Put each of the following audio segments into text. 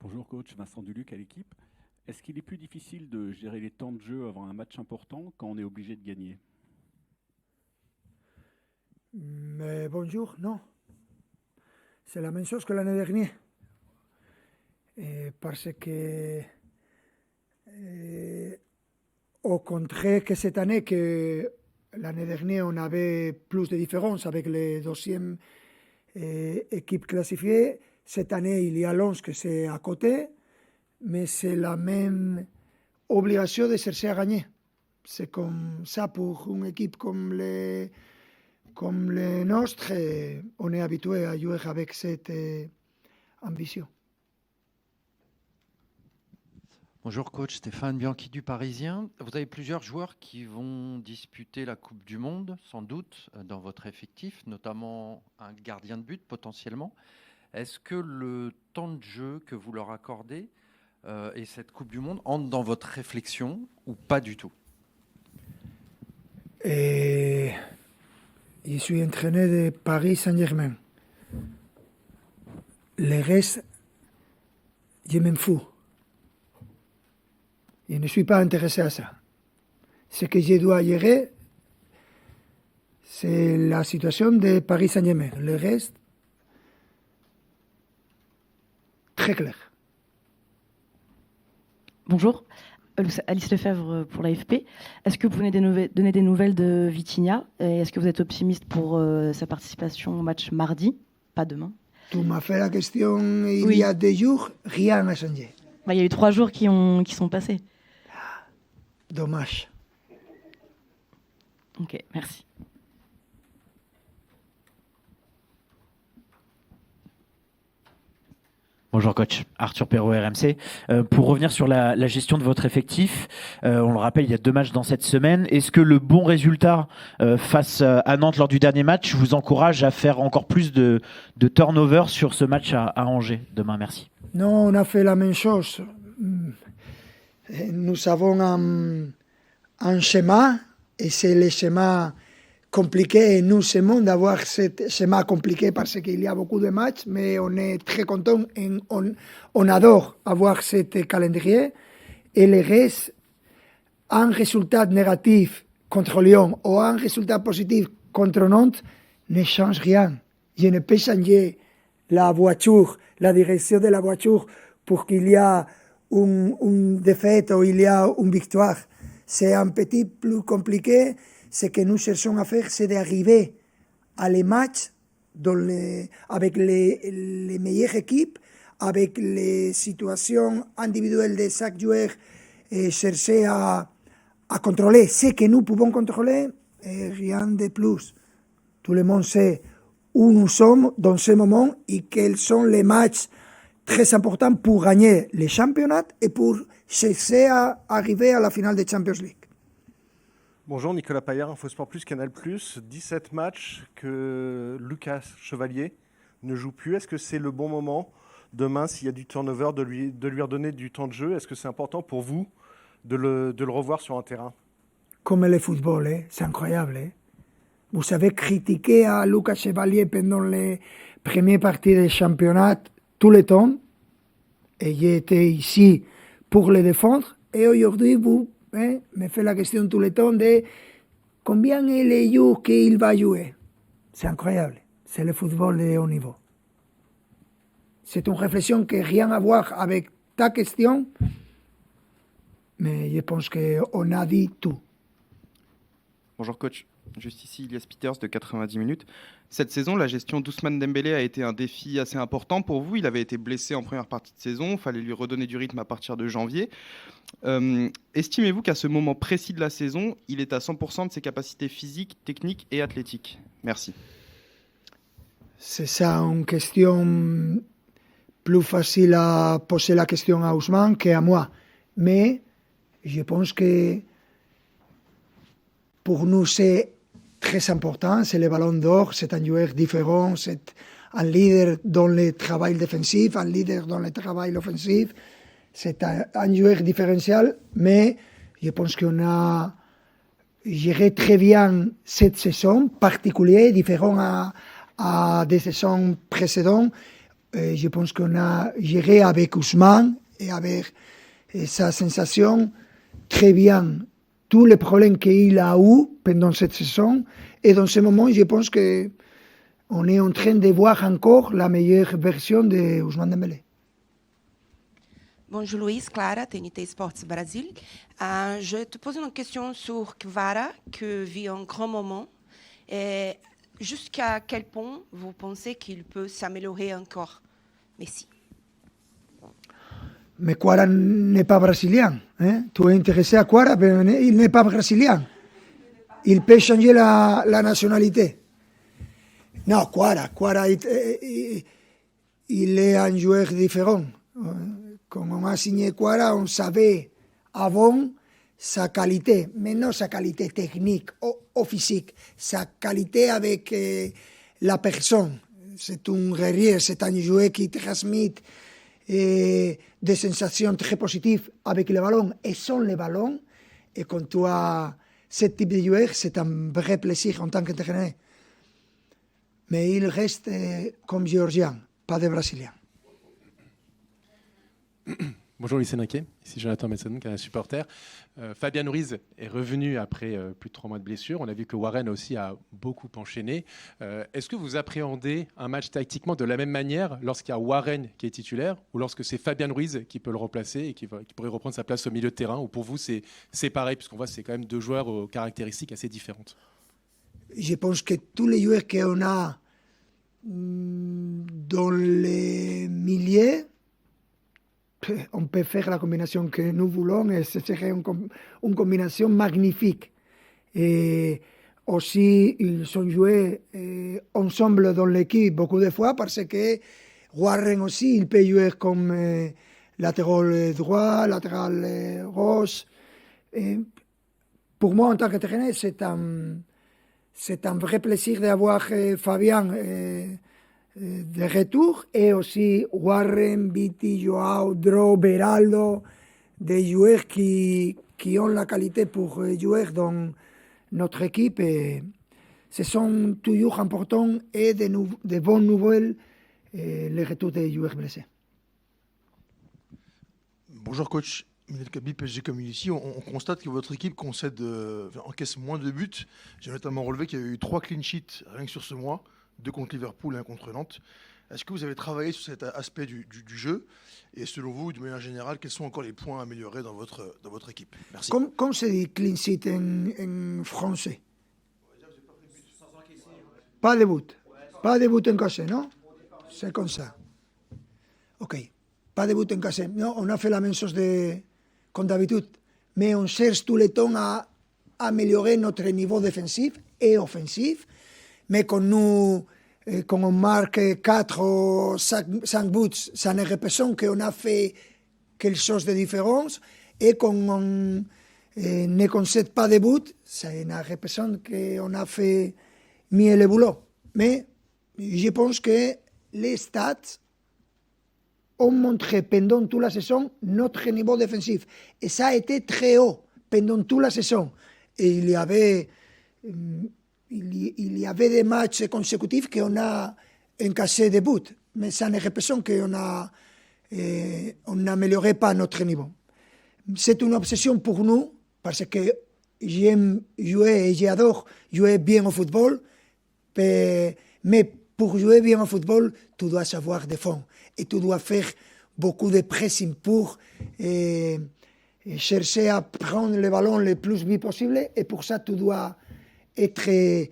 Bonjour coach, Vincent Duluc à l'équipe. Est-ce qu'il est plus difficile de gérer les temps de jeu avant un match important quand on est obligé de gagner? Mais bonjour, non. C'est la même chose que l'année dernière. Parce que, au contraire que cette année, que l'année dernière, on avait plus de différences avec les deuxièmes équipes classifiées. Cette année, il y a l'11 que c'est à côté, mais c'est la même obligation de chercher à gagner. C'est comme ça pour une équipe comme les nôtres. On est habitué à jouer avec cette ambition. Bonjour coach, Stéphane Bianchi du Parisien. Vous avez plusieurs joueurs qui vont disputer la Coupe du Monde, sans doute, dans votre effectif, notamment un gardien de but potentiellement. Est-ce que le temps de jeu que vous leur accordez et cette Coupe du Monde entrent dans votre réflexion ou pas du tout? Je suis entraîneur de Paris Saint-Germain. Le reste, je m'en fous. Je ne suis pas intéressé à ça. Ce que je dois gérer, c'est la situation de Paris Saint-Germain. Le reste, très clair. Bonjour, Alice Lefebvre pour l'AFP. Est-ce que vous pouvez donner des nouvelles de Vitinha et est-ce que vous êtes optimiste pour sa participation au match mardi, pas demain? Tu m'as fait la question il Oui. y a 2 jours, rien n'a changé. Il y a eu 3 jours qui sont passés. Dommage. Ok, merci. Bonjour coach, Arthur Perrault RMC. Pour revenir sur la gestion de votre effectif, on le rappelle, il y a 2 matchs dans cette semaine. Est-ce que le bon résultat face à Nantes lors du dernier match vous encourage à faire encore plus de turnover sur ce match à Angers demain? Merci. Non, on a fait la même chose. Nous avons un schéma et c'est le schéma compliqué et nous aimons d'avoir ce schéma compliqué parce qu'il y a beaucoup de matchs, mais on est très content et on adore avoir ce calendrier. Et le reste, un résultat négatif contre Lyon ou un résultat positif contre Nantes ne change rien. Je ne peux changer la voiture, la direction de la voiture pour qu'il y ait une défaite ou il y a une victoire. C'est un petit plus compliqué. Ce que nous cherchons à faire, c'est d'arriver à les matchs avec les meilleures équipes, avec les situations individuelles de chaque joueur, et chercher à contrôler ce que nous pouvons contrôler et rien de plus. Tout le monde sait où nous sommes dans ce moment et quels sont les matchs très importants pour gagner les championnats et pour chercher à arriver à la finale de Champions League. Bonjour, Nicolas Paillard, InfoSport Plus, Canal+. 17 matchs que Lucas Chevalier ne joue plus. Est-ce que c'est le bon moment, demain, s'il y a du turnover, de lui redonner du temps de jeu? Est-ce que c'est important pour vous de le revoir sur un terrain? Comme le football, c'est incroyable. Vous savez, critiquer à Lucas Chevalier pendant les premières parties des championnats tout le temps, et j'ai été ici pour le défendre, et aujourd'hui, vous me faites la question tout le temps de combien est le jour qu'il va jouer. C'est incroyable, c'est le football de haut niveau. C'est une réflexion qui n'a rien à voir avec ta question, mais je pense qu'on a dit tout. Bonjour coach, juste ici Ilias Peters de 90 minutes. Cette saison, la gestion d'Ousmane Dembélé a été un défi assez important pour vous. Il avait été blessé en première partie de saison, il fallait lui redonner du rythme à partir de janvier. Estimez-vous qu'à ce moment précis de la saison, il est à 100% de ses capacités physiques, techniques et athlétiques? Merci. C'est ça une question plus facile à poser la question à Ousmane qu'à moi. Mais je pense que pour nous, c'est très important. C'est le ballon d'or, c'est un joueur différent, c'est un leader dans le travail défensif, un leader dans le travail offensif. C'est un joueur différentiel, mais je pense qu'on a géré très bien cette saison, particulière, différent à des saisons précédentes. Je pense qu'on a géré avec Ousmane et avec sa sensation très bien tous les problèmes qu'il a eu pendant cette saison. Et dans ce moment, je pense qu'on est en train de voir encore la meilleure version de Ousmane Dembélé. Bonjour Luis, Clara, TNT Sports Brasil. Je te pose une question sur Kvara, que vit un grand moment. Jusqu'à quel point vous pensez qu'il peut s'améliorer encore? Merci. Mais Kvara n'est pas brésilien. Hein? Tu es intéressé à Kvara, mais il n'est pas brésilien. Il peut changer la nationalité. Non, Kvara, il est un joueur différent. Quand on a signé Kvara, on savait avant sa qualité, mais non sa qualité technique ou physique, sa qualité avec la personne. C'est un guerrier, c'est un joueur qui transmet des sensations très positives avec le ballon et sans le ballon. Et quand tu as ce type de joueur, c'est un vrai plaisir en tant qu'entraîneur. Mais il reste comme géorgien, pas de brésilien. Bonjour Luis Enrique, ici Jonathan Messon, qui est un supporter. Fabian Ruiz est revenu après plus de 3 mois de blessure. On a vu que Warren aussi a beaucoup enchaîné. Est-ce que vous appréhendez un match tactiquement de la même manière lorsqu'il y a Warren qui est titulaire ou lorsque c'est Fabian Ruiz qui peut le remplacer et qui pourrait reprendre sa place au milieu de terrain? Ou pour vous c'est pareil, puisqu'on voit que c'est quand même 2 joueurs aux caractéristiques assez différentes? Je pense que tous les joueurs qu'on a dans les milieux, on peut faire la combinaison que nous voulons et ce serait une combinaison magnifique. Et aussi, ils sont joués ensemble dans l'équipe beaucoup de fois parce que Warren aussi, il peut jouer comme latéral droit, latéral gauche. Et pour moi, en tant qu'entraîneur, c'est un vrai plaisir d'avoir Fabien de retour et aussi Warren, Viti, Joao, Dro, Beraldo, des joueurs qui ont la qualité pour jouer dans notre équipe. Et ce sont toujours importants et de bonnes nouvelles les retours des joueurs blessés. Bonjour coach, Minel Kabi, PSG comme ici. On constate que votre équipe encaisse moins de buts. J'ai notamment relevé qu'il y avait eu 3 clean sheets rien que sur ce mois. 2 contre Liverpool et 1 contre Nantes. Est-ce que vous avez travaillé sur cet aspect du jeu? Et selon vous, de manière générale, quels sont encore les points à améliorer dans votre équipe? Merci. Comment se dit clean sheet en français? Pas de but. Pas de but encaissé, non? C'est comme ça. Ok. Pas de but encaissé. Non, on a fait la même chose comme d'habitude. Mais on cherche tout le temps à améliorer notre niveau défensif et offensif. Mais quand on marque 4 ou 5 buts, ça ne représente qu'on a fait quelque chose de différent. Et quand on ne concède pas de buts, ça ne représente qu'on a fait mieux le boulot. Mais je pense que les stats ont montré pendant toute la saison notre niveau défensif. Et ça a été très haut pendant toute la saison. Et il y avait des matchs consécutifs qu'on a encaissé des buts, mais ça ne représente qu'on n'améliorait pas notre niveau. C'est une obsession pour nous, parce que j'aime jouer et j'adore jouer bien au football, mais pour jouer bien au football, tu dois savoir défendre et tu dois faire beaucoup de pressing pour chercher à prendre le ballon le plus vite possible, et pour ça, tu dois être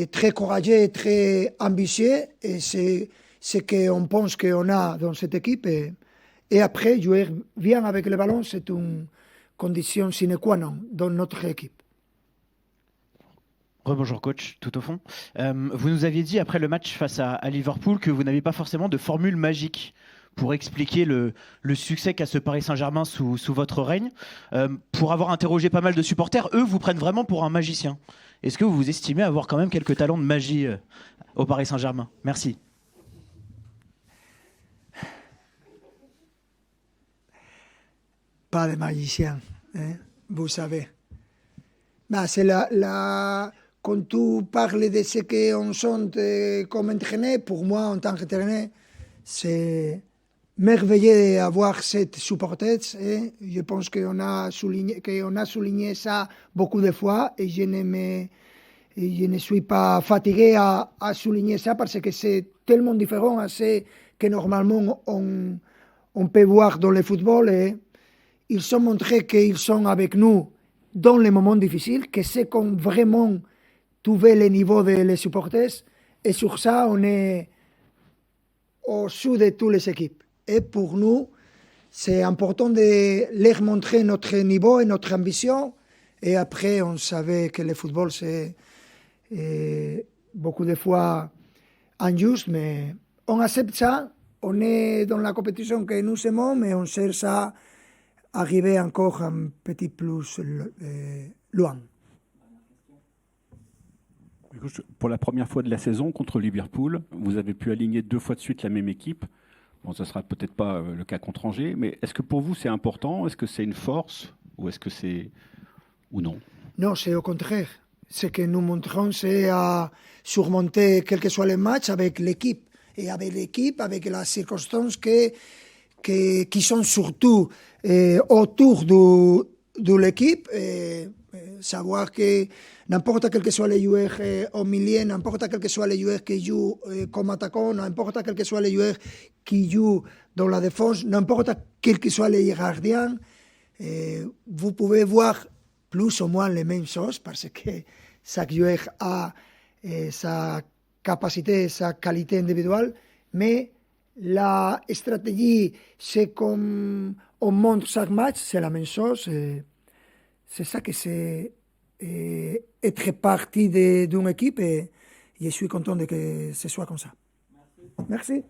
très courageux et très ambitieux, et c'est ce qu'on pense qu'on a dans cette équipe. Et après, jouer bien avec le ballon, c'est une condition sine qua non dans notre équipe. Bonjour coach, tout au fond. Vous nous aviez dit après le match face à Liverpool que vous n'aviez pas forcément de formule magique pour expliquer le succès qu'a ce Paris Saint-Germain sous votre règne. Pour avoir interrogé pas mal de supporters, eux vous prennent vraiment pour un magicien. Est-ce que vous estimez avoir quand même quelques talents de magie au Paris Saint-Germain? Merci. Pas de magicien, hein, vous savez. Bah, quand tu parles de ce qu'on sent comme entraîneur, pour moi, en tant qu'entraîneur, c'est merveilleux d'avoir cette supporters. Je pense qu'on a souligné ça beaucoup de fois et je ne suis pas fatigué à souligner ça parce que c'est tellement différent à ce que normalement on peut voir dans le football. Et ils ont montré qu'ils sont avec nous dans les moments difficiles, que c'est qu'on vraiment trouvé le niveau des supporters. Et sur ça, on est au-dessus de toutes les équipes. Et pour nous, c'est important de leur montrer notre niveau et notre ambition. Et après, on savait que le football, c'est beaucoup de fois injuste, mais on accepte ça. On est dans la compétition que nous aimons, mais on cherche à arriver encore un petit plus loin. Pour la première fois de la saison contre Liverpool, vous avez pu aligner 2 fois de suite la même équipe. Bon, ça ne sera peut-être pas le cas contre Angers, mais est-ce que pour vous c'est important? Est-ce que c'est une force? Ou est-ce que c'est... ou non? Non, c'est au contraire. Ce que nous montrons, c'est à surmonter quel que soit le match avec l'équipe. Et avec l'équipe, avec les circonstances qui sont surtout autour de l'équipe. Savoir que n'importe quel que soit le joueur au milieu, n'importe quel que soit le joueur qui joue comme attaquant, n'importe quel que soit le joueur qui joue dans la défense, n'importe quel que soit le gardien, vous pouvez voir plus ou moins les mêmes choses parce que chaque joueur a sa capacité, sa qualité individuelle, mais la stratégie, c'est comme on montre chaque match, c'est la même chose. C'est ça que c'est être partie d'une équipe et je suis content de que ce soit comme ça. Merci.